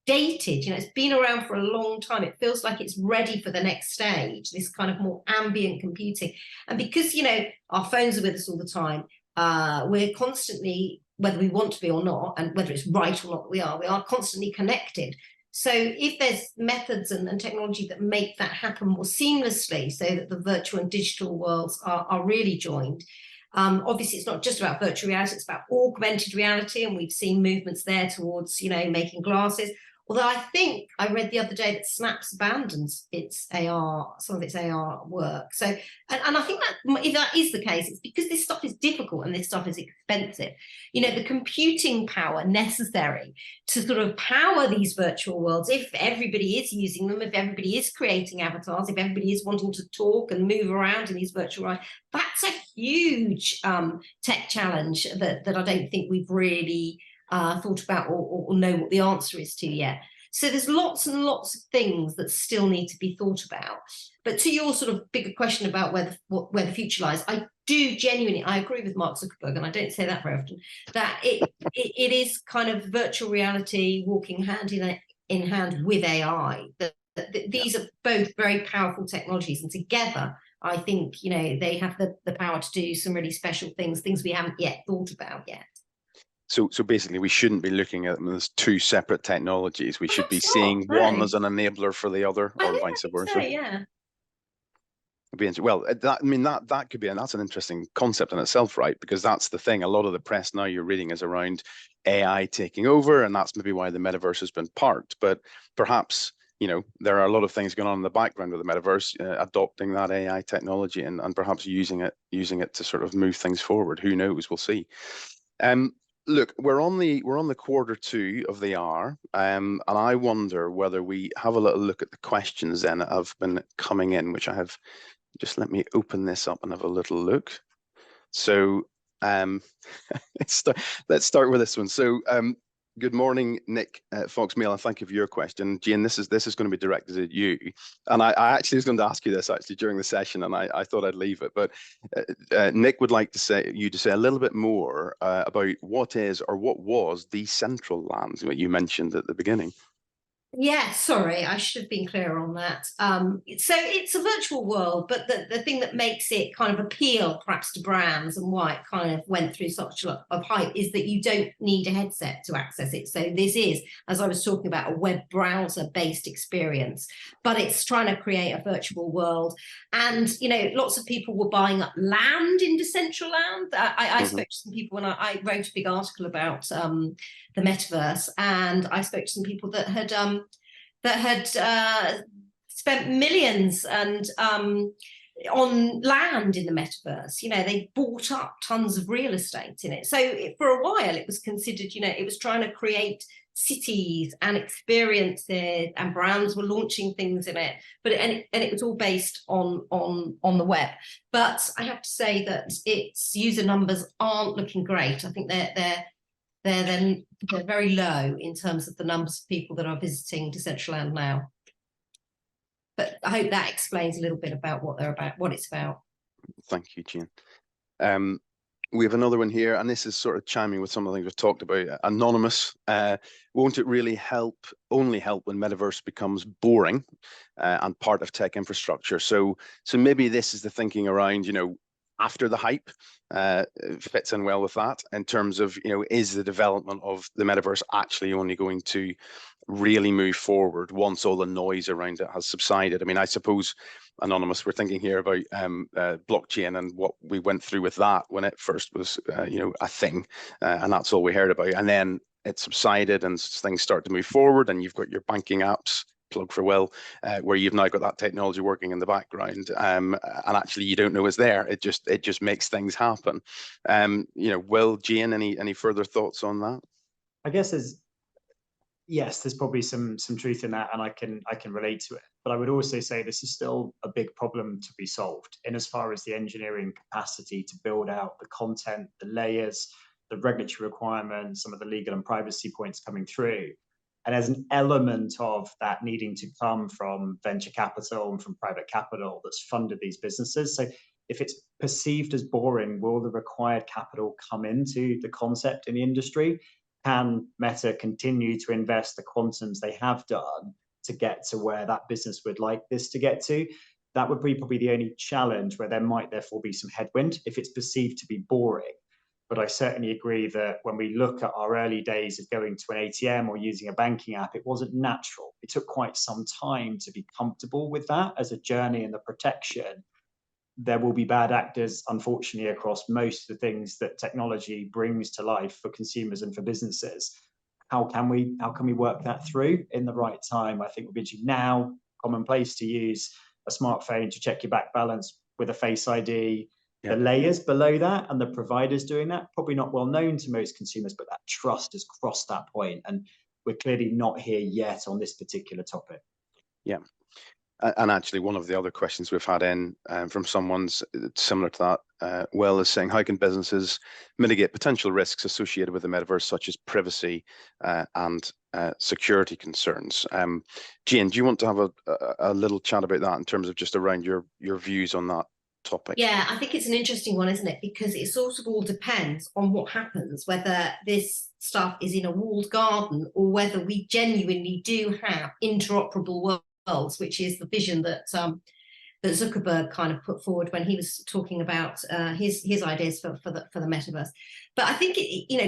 dated. It's been around for a long time. It feels like it's ready for the next stage, this kind of more ambient computing. And because our phones are with us all the time, we're constantly, whether we want to be or not, and whether it's right or not, we are constantly connected. So if there's methods and technology that make that happen more seamlessly, so that the virtual and digital worlds are really joined. Obviously, it's not just about virtual reality, it's about augmented reality, and we've seen movements there towards making glasses. Although I think I read the other day that Snap's abandons some of its AR work. So, and I think that if that is the case, it's because this stuff is difficult and this stuff is expensive. The computing power necessary to sort of power these virtual worlds, if everybody is using them, if everybody is creating avatars, if everybody is wanting to talk and move around in these virtual worlds, that's a huge tech challenge that I don't think we've really thought about or know what the answer is to yet. So there's lots and lots of things that still need to be thought about. But to your sort of bigger question about where the future lies, I do genuinely, I agree with Mark Zuckerberg, and I don't say that very often, that it is kind of virtual reality walking hand in hand with AI. These are both very powerful technologies, and together I think they have the power to do some really special things we haven't yet thought about yet. So basically, we shouldn't be looking at them as two separate technologies. We should be seeing one as an enabler for the other, or vice versa. So, yeah. Well, that could be, and that's an interesting concept in itself, right? Because that's the thing. A lot of the press now you're reading is around AI taking over, and that's maybe why the metaverse has been parked. But perhaps there are a lot of things going on in the background with the metaverse, adopting that AI technology and perhaps using it to sort of move things forward. Who knows? We'll see. Look, we're on the Q2 of the hour, and I wonder whether we have a little look at the questions then that have been coming in, which I have. Just let me open this up and have a little look. So let's start with this one. So good morning, Nick Foxmail, and thank you for your question. Jane, this is going to be directed at you. And I actually was going to ask you this actually during the session, and I thought I'd leave it. But Nick would like to say a little bit more about what is or what was Decentraland, what you mentioned at the beginning. Yeah, sorry, I should have been clearer on that. So it's a virtual world, but the thing that makes it kind of appeal perhaps to brands and why it kind of went through such a lot of hype is that you don't need a headset to access it. So this is, as I was talking about, a web browser-based experience, but it's trying to create a virtual world. And, lots of people were buying up land in Decentraland. I spoke to some people when I wrote a big article about the metaverse, and I spoke to some people that had spent millions and on land in the metaverse. They bought up tons of real estate in it. So for a while it was considered, it was trying to create cities and experiences, and brands were launching things in it, but it was all based on the web. But I have to say that its user numbers aren't looking great. I think they're very low in terms of the numbers of people that are visiting Decentraland now. But I hope that explains a little bit about what it's about. Thank you, Jane. We have another one here, and this is sort of chiming with some of the things we've talked about. Anonymous, won't it really only help when metaverse becomes boring and part of tech infrastructure? So maybe this is the thinking around, after the hype, fits in well with that in terms of, is the development of the metaverse actually only going to really move forward once all the noise around it has subsided? I mean, I suppose, Anonymous, we're thinking here about blockchain and what we went through with that when it first was, a thing, and that's all we heard about. And then it subsided and things start to move forward, and you've got your banking apps, plug for Will, where you've now got that technology working in the background, and actually you don't know it's there. It just makes things happen. Will, Jane, any further thoughts on that? I guess there's probably some truth in that, and I can relate to it. But I would also say this is still a big problem to be solved in as far as the engineering capacity to build out the content, the layers, the regulatory requirements, some of the legal and privacy points coming through. And there's an element of that needing to come from venture capital and from private capital that's funded these businesses. So if it's perceived as boring, will the required capital come into the concept in the industry? Can Meta continue to invest the quantums they have done to get to where that business would like this to get to? That would be probably the only challenge where there might therefore be some headwind if it's perceived to be boring. But I certainly agree that when we look at our early days of going to an ATM or using a banking app, it wasn't natural. It took quite some time to be comfortable with that as a journey and the protection. There will be bad actors, unfortunately, across most of the things that technology brings to life for consumers and for businesses. How can we work that through in the right time? I think we're now commonplace to use a smartphone to check your back balance with a Face ID. The layers below that and the providers doing that, probably not well known to most consumers, but that trust has crossed that point, and we're clearly not here yet on this particular topic. Yeah. And actually, one of the other questions we've had in from someone's similar to that, Will, is saying, how can businesses mitigate potential risks associated with the metaverse, such as privacy and security concerns? Jane, do you want to have a little chat about that in terms of just around your views on that topic? Yeah, I think it's an interesting one, isn't it? Because it sort of all depends on what happens, whether this stuff is in a walled garden or whether we genuinely do have interoperable worlds, which is the vision that that Zuckerberg kind of put forward when he was talking about his ideas for the metaverse. But I think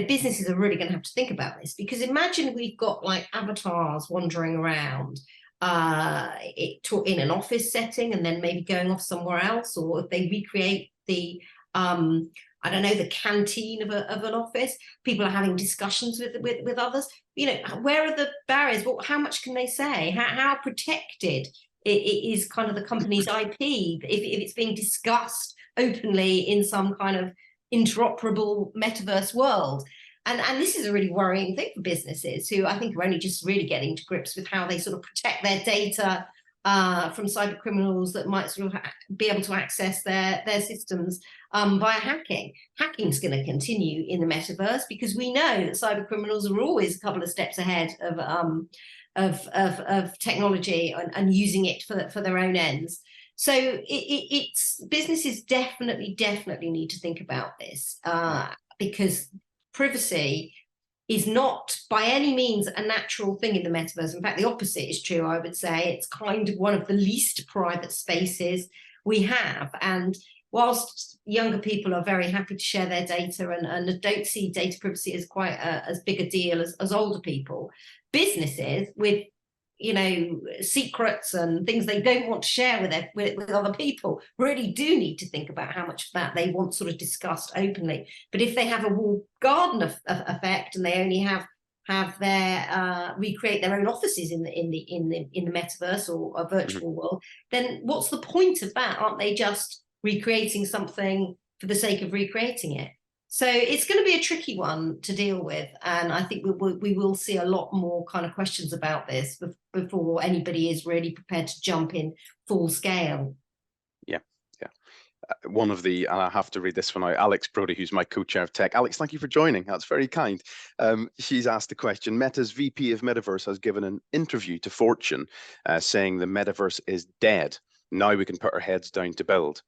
businesses are really going to have to think about this, because imagine we've got like avatars wandering around in an office setting and then maybe going off somewhere else, or if they recreate the I don't know, the canteen of an office. People are having discussions with others. You know, where are the barriers? Well, how much can they say? How protected it is kind of the company's IP if it's being discussed openly in some kind of interoperable metaverse world? And this is a really worrying thing for businesses who I think are only just really getting to grips with how they sort of protect their data from cyber criminals that might sort of be able to access their systems via hacking. Hacking is going to continue in the metaverse because we know that cyber criminals are always a couple of steps ahead of technology and using it for their own ends. So it's businesses definitely need to think about this because privacy is not by any means a natural thing in the metaverse. In fact, the opposite is true, I would say. It's kind of one of the least private spaces we have. And whilst younger people are very happy to share their data and don't see data privacy as quite as big a deal as older people, businesses with, you know, secrets and things they don't want to share with other people really do need to think about how much of that they want sort of discussed openly. But if they have a walled garden effect and they only have their recreate their own offices in the metaverse or a virtual world, then what's the point of that? Aren't they just recreating something for the sake of recreating it? So it's going to be a tricky one to deal with, and I think we will see a lot more kind of questions about this before anybody is really prepared to jump in full scale. Yeah. One of the, and I have to read this one out, Alex Brody, who's my co-chair of tech. Alex, thank you for joining. That's very kind. She's asked the question, Meta's VP of Metaverse has given an interview to Fortune saying the Metaverse is dead. Now we can put our heads down to build.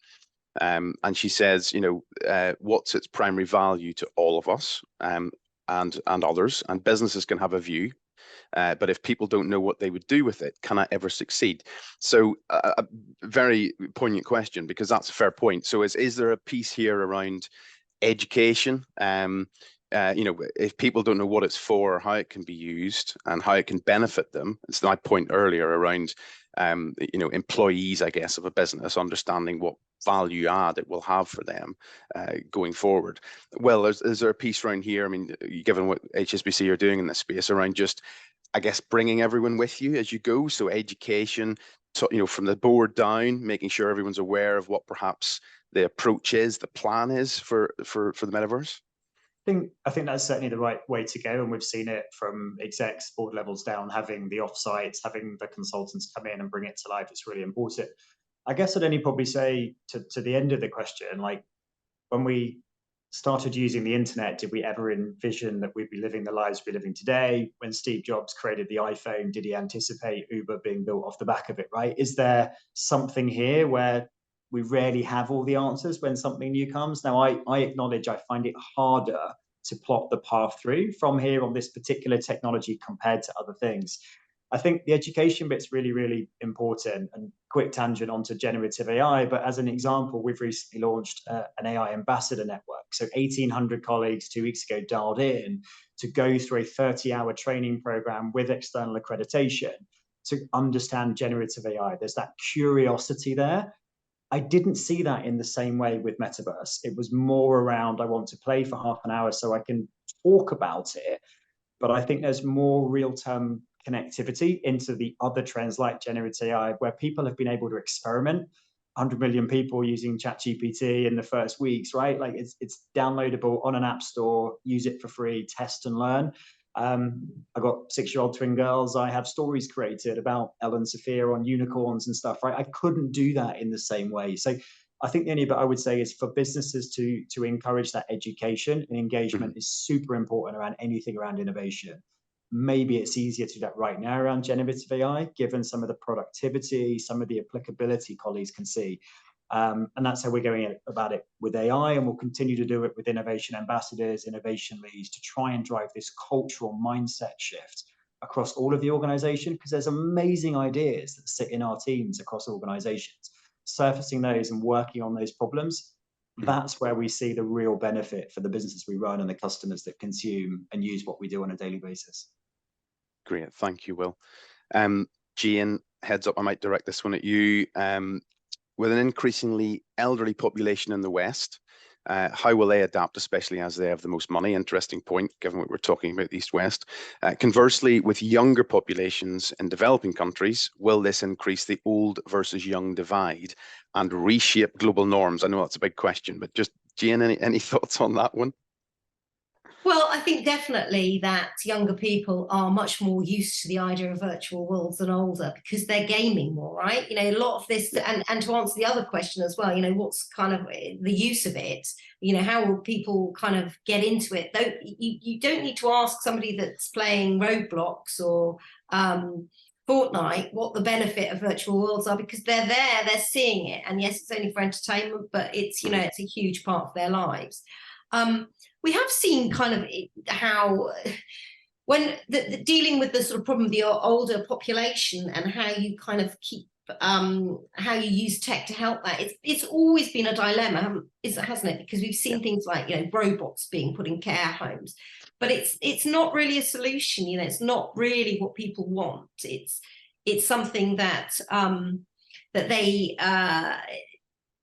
And she says, you know, what's its primary value to all of us and others, and businesses can have a view. But if people don't know what they would do with it, can I ever succeed? So a very poignant question, because that's a fair point. So is there a piece here around education? You know, if people don't know what it's for, how it can be used and how it can benefit them, it's my point earlier around, you know, employees, I guess, of a business, understanding what value add it will have for them going forward. Well, is there a piece around here? I mean, given what HSBC are doing in this space around just, I guess, bringing everyone with you as you go. So education, you know, from the board down, making sure everyone's aware of what perhaps the approach is, the plan is for the metaverse. I think that's certainly the right way to go, and we've seen it from execs, board levels down, having the offsites, having the consultants come in and bring it to life. It's really important. I guess I'd only probably say to the end of the question, like when we started using the internet, did we ever envision that we'd be living the lives we're living today? When Steve Jobs created the iPhone, did he anticipate Uber being built off the back of it, right? Is there something here where we rarely have all the answers when something new comes? Now, I acknowledge I find it harder to plot the path through from here on this particular technology compared to other things. I think the education bit's really, really important. And quick tangent onto generative AI, but as an example, we've recently launched an AI ambassador network. So 1,800 colleagues 2 weeks ago dialed in to go through a 30-hour training program with external accreditation to understand generative AI. There's that curiosity there. I didn't see that in the same way with Metaverse. It was more around, I want to play for half an hour so I can talk about it. But I think there's more real-term connectivity into the other trends like generative AI, where people have been able to experiment. 100 million people using ChatGPT in the first weeks, right? Like it's downloadable on an app store, use it for free, test and learn. I've got 6-year-old twin girls. I have stories created about Elle and Sophia on unicorns and stuff, right? I couldn't do that in the same way. So I think the only bit I would say is for businesses to encourage that education and engagement is super important around anything around innovation. Maybe it's easier to do that right now around generative AI, given some of the productivity, some of the applicability colleagues can see. And that's how we're going about it with AI, and we'll continue to do it with innovation ambassadors, innovation leads, to try and drive this cultural mindset shift across all of the organization, because there's amazing ideas that sit in our teams across organizations. Surfacing those and working on those problems, that's where we see the real benefit for the businesses we run and the customers that consume and use what we do on a daily basis. Great, thank you, Will. Jane, heads up, I might direct this one at you. With an increasingly elderly population in the West, How will they adapt, especially as they have the most money? Interesting point, given what we're talking about East-West. Conversely, with younger populations in developing countries, will this increase the old versus young divide and reshape global norms? I know that's a big question, but just, Jane, any thoughts on that one? Well, I think definitely that younger people are much more used to the idea of virtual worlds than older, because they're gaming more, right? You know, a lot of this, and to answer the other question as well, you know, what's kind of the use of it? You know, how will people kind of get into it? Though you don't need to ask somebody that's playing Roblox or Fortnite what the benefit of virtual worlds are, because they're there, they're seeing it, and yes, it's only for entertainment, but it's, you know, it's a huge part of their lives. We have seen kind of how when dealing with the sort of problem of the older population and how you kind of keep how you use tech to help that, it's always been a dilemma, hasn't it? Because we've seen things like, you know, robots being put in care homes, but it's not really a solution. You know, it's not really what people want. It's something that that they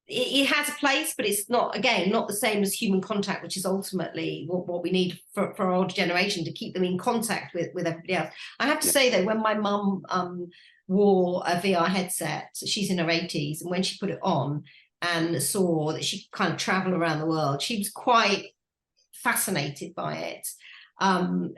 it has a place, but it's not, again, not the same as human contact, which is ultimately what we need for our older generation, to keep them in contact with everybody else. I have to say, though, when my mum wore a VR headset, she's in her 80s, and when she put it on and saw that she could kind of travel around the world, she was quite fascinated by it. And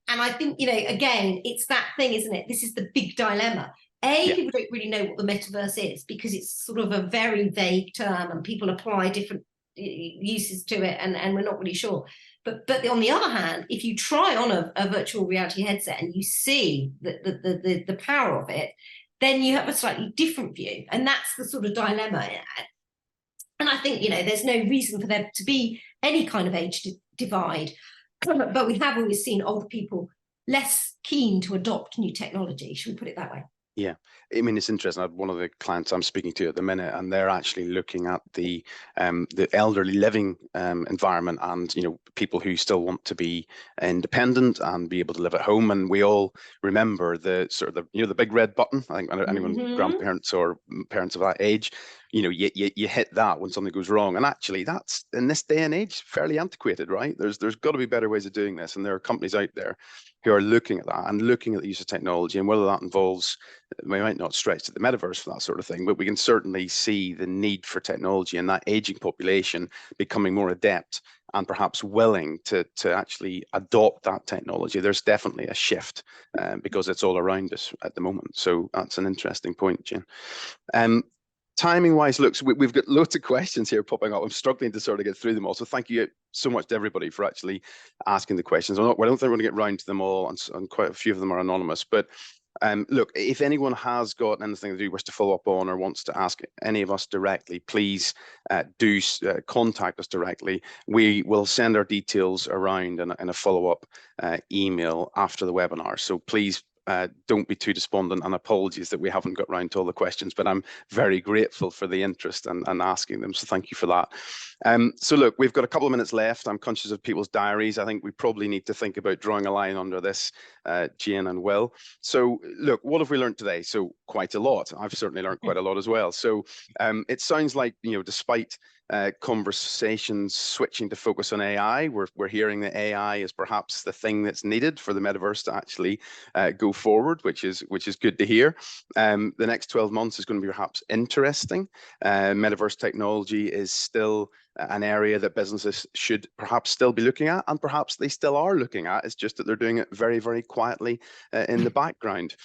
I think, you know, again, it's that thing, isn't it? This is the big dilemma. People don't really know what the metaverse is, because it's sort of a very vague term and people apply different uses to it, and we're not really sure. But on the other hand, if you try on a virtual reality headset and you see the power of it, then you have a slightly different view. And that's the sort of dilemma. And I think, you know, there's no reason for there to be any kind of age divide. But we have always seen older people less keen to adopt new technology. Should we put it that way? Yeah, I mean, it's interesting. I had one of the clients I'm speaking to at the minute, and they're actually looking at the elderly living environment, and, you know, people who still want to be independent and be able to live at home. And we all remember the sort of the big red button. I think anyone grandparents or parents of that age, you know, you hit that when something goes wrong. And actually, that's, in this day and age, fairly antiquated, right? There's got to be better ways of doing this, and there are companies out there who are looking at that and looking at the use of technology, and whether that involves, we might not stretch to the metaverse for that sort of thing, but we can certainly see the need for technology and that aging population becoming more adept and perhaps willing to actually adopt that technology. There's definitely a shift because it's all around us at the moment. So that's an interesting point, Jane. Timing wise, look, so we've got loads of questions here popping up. I'm struggling to sort of get through them all. So thank you so much to everybody for actually asking the questions. I don't think we're going to get round to them all, and quite a few of them are anonymous. But look, if anyone has got anything to do, wish to follow up on, or wants to ask any of us directly, please do contact us directly. We will send our details around in a follow-up email after the webinar. So please, don't be too despondent, and apologies that we haven't got round to all the questions, but I'm very grateful for the interest and asking them, so thank you for that. So look, we've got a couple of minutes left. I'm conscious of people's diaries. I think we probably need to think about drawing a line under this, Jane and Will. So look, what have we learned today? So quite a lot. I've certainly learned quite a lot as well. So it sounds like, you know, despite conversations switching to focus on AI, we're hearing that AI is perhaps the thing that's needed for the metaverse to actually go forward, which is good to hear. The next 12 months is going to be perhaps interesting. Metaverse technology is still an area that businesses should perhaps still be looking at, and perhaps they still are looking at. It's just that they're doing it very, very quietly in the background.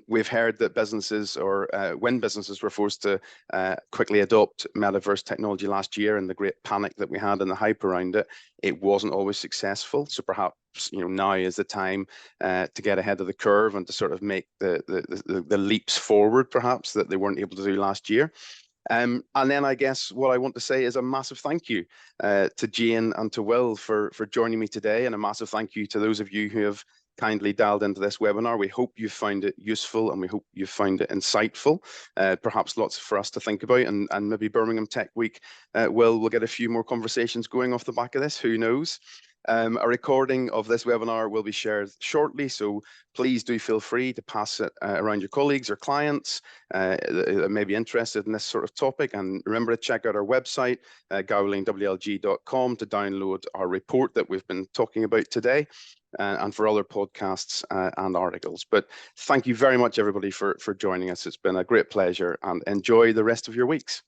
We've heard that businesses, or when businesses were forced to quickly adopt metaverse technology last year, and the great panic that we had and the hype around it, it wasn't always successful. So perhaps, you know, now is the time to get ahead of the curve and to sort of make the leaps forward, perhaps, that they weren't able to do last year. And then I guess what I want to say is a massive thank you to Jane and to Will for joining me today, and a massive thank you to those of you who have kindly dialed into this webinar. We hope you found it useful, and we hope you found it insightful. Perhaps lots for us to think about, and maybe Birmingham Tech Week we'll get a few more conversations going off the back of this. Who knows? A recording of this webinar will be shared shortly, so please do feel free to pass it around your colleagues or clients that may be interested in this sort of topic. And remember to check out our website, gowlingwlg.com, to download our report that we've been talking about today, and for other podcasts and articles. But thank you very much, everybody, for joining us. It's been a great pleasure, and enjoy the rest of your weeks.